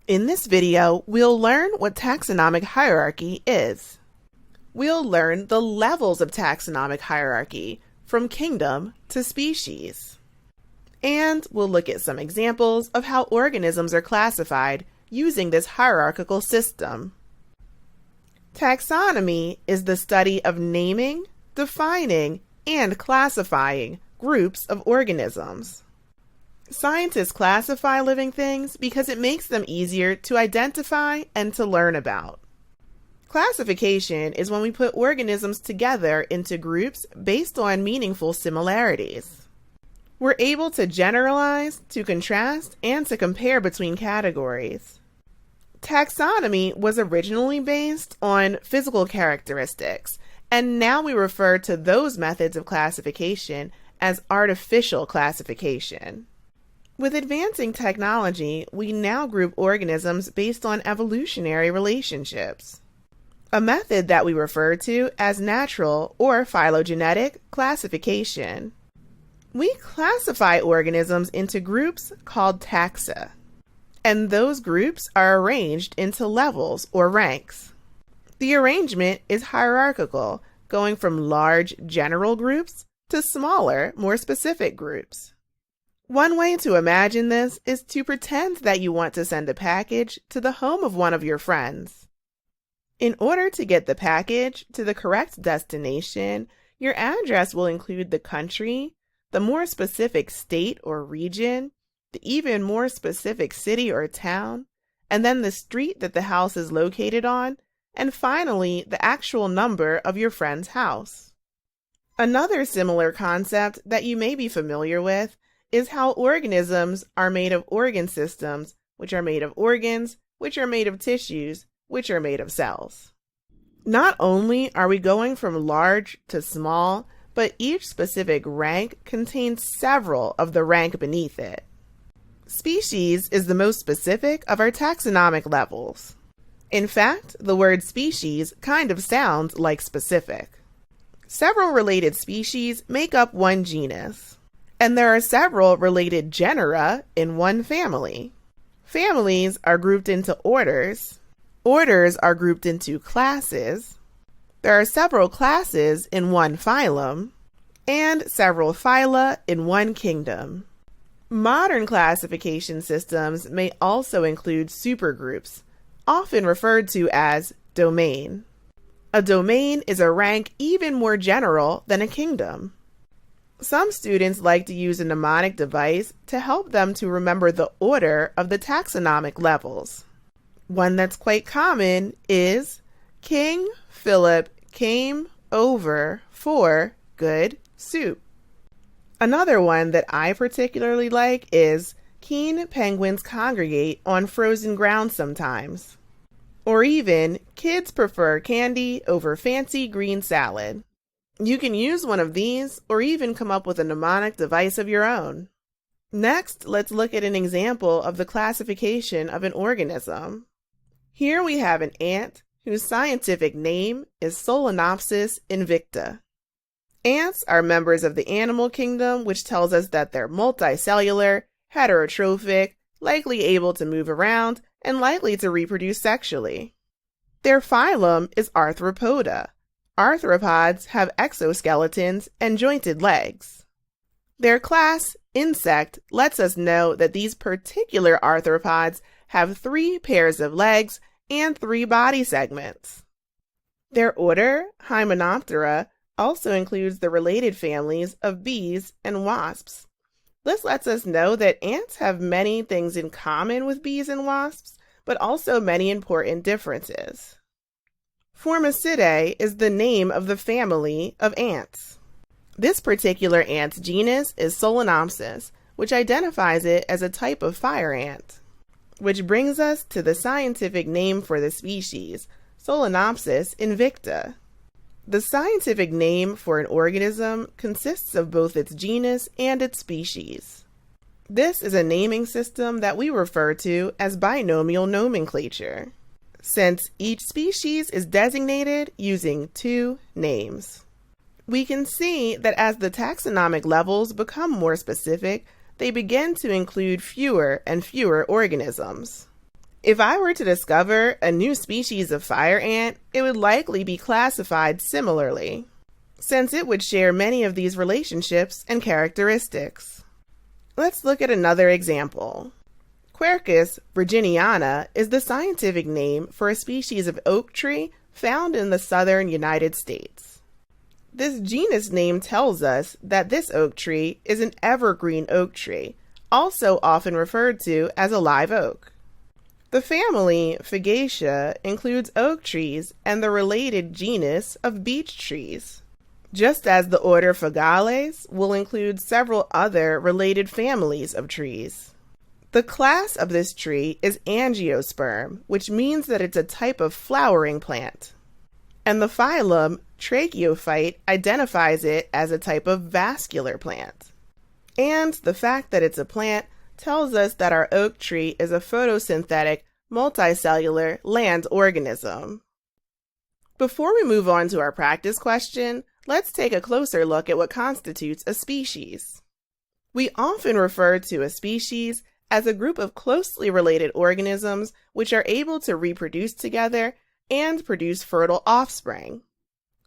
In this video, we'll learn what taxonomic hierarchy is. We'll learn the levels of taxonomic hierarchy, from kingdom to species. And we'll look at some examples of how organisms are classified using this hierarchical system. Taxonomy is the study of naming, defining, and classifying groups of organisms. Scientists classify living things because it makes them easier to identify and to learn about. Classification is when we put organisms together into groups based on meaningful similarities. We're able to generalize, to contrast, and to compare between categories. Taxonomy was originally based on physical characteristics, and now we refer to those methods of classification as artificial classification. With advancing technology, we now group organisms based on evolutionary relationships, a method that we refer to as natural or phylogenetic classification. We classify organisms into groups called taxa, and those groups are arranged into levels or ranks. The arrangement is hierarchical, going from large general groups to smaller, more specific groups. One way to imagine this is to pretend that you want to send a package to the home of one of your friends. In order to get the package to the correct destination, your address will include the country, the more specific state or region, the even more specific city or town, and then the street that the house is located on, and finally the actual number of your friend's house. Another similar concept that you may be familiar with is how organisms are made of organ systems, which are made of organs, which are made of tissues, which are made of cells. Not only are we going from large to small, but each specific rank contains several of the rank beneath it. Species is the most specific of our taxonomic levels. In fact, the word species kind of sounds like specific. Several related species make up one genus, and there are several related genera in one family. Families are grouped into orders. Orders are grouped into classes. There are several classes in one phylum, and several phyla in one kingdom. Modern classification systems may also include supergroups, often referred to as domain. A domain is a rank even more general than a kingdom. Some students like to use a mnemonic device to help them to remember the order of the taxonomic levels. One that's quite common is King Philip came over for good soup. Another one that I particularly like is keen penguins congregate on frozen ground sometimes. Or even kids prefer candy over fancy green salad. You can use one of these or even come up with a mnemonic device of your own. Next, let's look at an example of the classification of an organism. Here we have an ant whose scientific name is Solenopsis invicta. Ants are members of the animal kingdom, which tells us that they're multicellular, heterotrophic, likely able to move around, and likely to reproduce sexually. Their phylum is Arthropoda. Arthropods have exoskeletons and jointed legs. Their class, insect, lets us know that these particular arthropods have 3 pairs of legs and 3 body segments. Their order, Hymenoptera, also includes the related families of bees and wasps. This lets us know that ants have many things in common with bees and wasps, but also many important differences. Formicidae is the name of the family of ants. This particular ant's genus is Solenopsis, which identifies it as a type of fire ant. Which brings us to the scientific name for the species, Solenopsis invicta. The scientific name for an organism consists of both its genus and its species. This is a naming system that we refer to as binomial nomenclature, since each species is designated using 2 names. We can see that as the taxonomic levels become more specific, they begin to include fewer and fewer organisms. If I were to discover a new species of fire ant, it would likely be classified similarly, since it would share many of these relationships and characteristics. Let's look at another example. Quercus virginiana is the scientific name for a species of oak tree found in the southern United States. This genus name tells us that this oak tree is an evergreen oak tree, also often referred to as a live oak. The family Fagaceae includes oak trees and the related genus of beech trees, just as the order Fagales will include several other related families of trees. The class of this tree is Angiosperm, which means that it's a type of flowering plant. And the phylum Tracheophyte identifies it as a type of vascular plant. And the fact that it's a plant tells us that our oak tree is a photosynthetic, multicellular land organism. Before we move on to our practice question, let's take a closer look at what constitutes a species. We often refer to a species as a group of closely related organisms which are able to reproduce together and produce fertile offspring.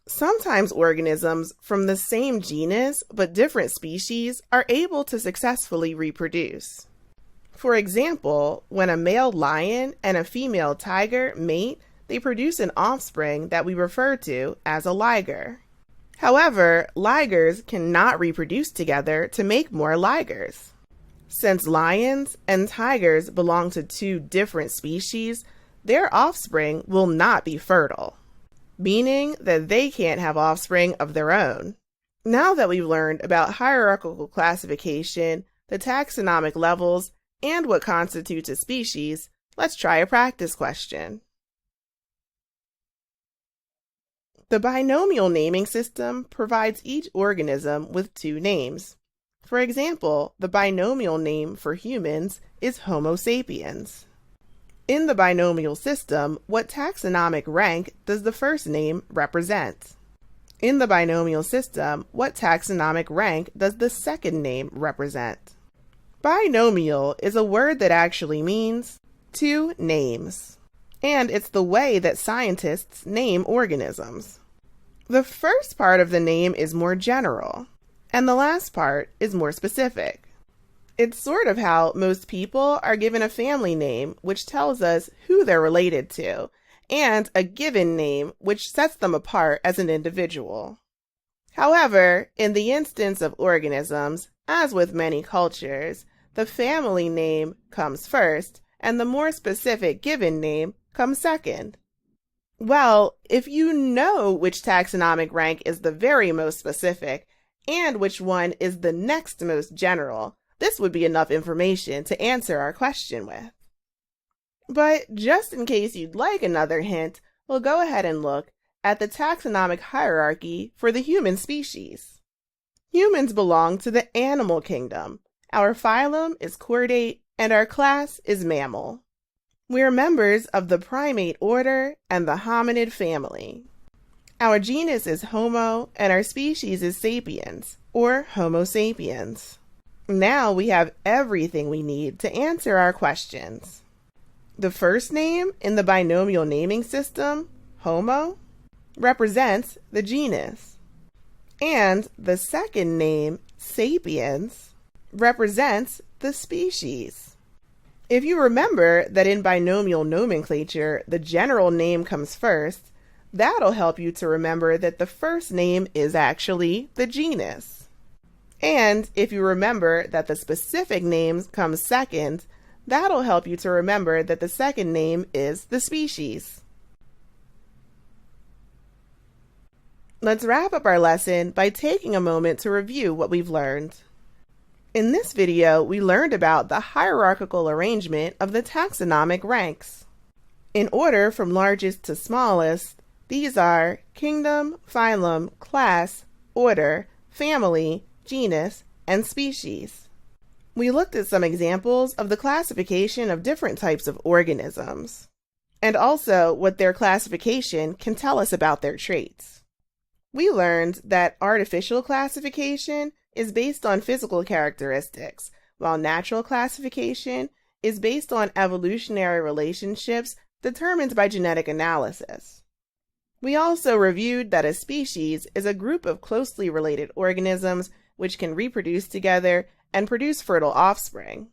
Sometimes organisms from the same genus but different species are able to successfully reproduce. For example, when a male lion and a female tiger mate, they produce an offspring that we refer to as a liger. However, ligers cannot reproduce together to make more ligers. Since lions and tigers belong to two different species, their offspring will not be fertile, meaning that they can't have offspring of their own. Now that we've learned about hierarchical classification, the taxonomic levels, and what constitutes a species, let's try a practice question. The binomial naming system provides each organism with two names. For example, the binomial name for humans is Homo sapiens. In the binomial system, what taxonomic rank does the first name represent? In the binomial system, what taxonomic rank does the second name represent? Binomial is a word that actually means two names, and it's the way that scientists name organisms. The first part of the name is more general, and the last part is more specific. It's sort of how most people are given a family name, which tells us who they're related to, and a given name, which sets them apart as an individual. However, in the instance of organisms, as with many cultures, the family name comes first, and the more specific given name comes second. Well, if you know which taxonomic rank is the very most specific, and which one is the next most general, this would be enough information to answer our question with. But just in case you'd like another hint, we'll go ahead and look at the taxonomic hierarchy for the human species. Humans belong to the animal kingdom. Our phylum is chordate, and our class is mammal. We are members of the primate order and the hominid family. Our genus is Homo, and our species is sapiens, or Homo sapiens. Now we have everything we need to answer our questions. The first name in the binomial naming system, Homo, represents the genus, and the second name, sapiens, represents the species. If you remember that in binomial nomenclature, the general name comes first, that'll help you to remember that the first name is actually the genus. And if you remember that the specific name comes second, that'll help you to remember that the second name is the species. Let's wrap up our lesson by taking a moment to review what we've learned. In this video, we learned about the hierarchical arrangement of the taxonomic ranks. In order from largest to smallest, these are kingdom, phylum, class, order, family, genus, and species. We looked at some examples of the classification of different types of organisms, and also what their classification can tell us about their traits. We learned that artificial classification is based on physical characteristics, while natural classification is based on evolutionary relationships determined by genetic analysis. We also reviewed that a species is a group of closely related organisms which can reproduce together and produce fertile offspring.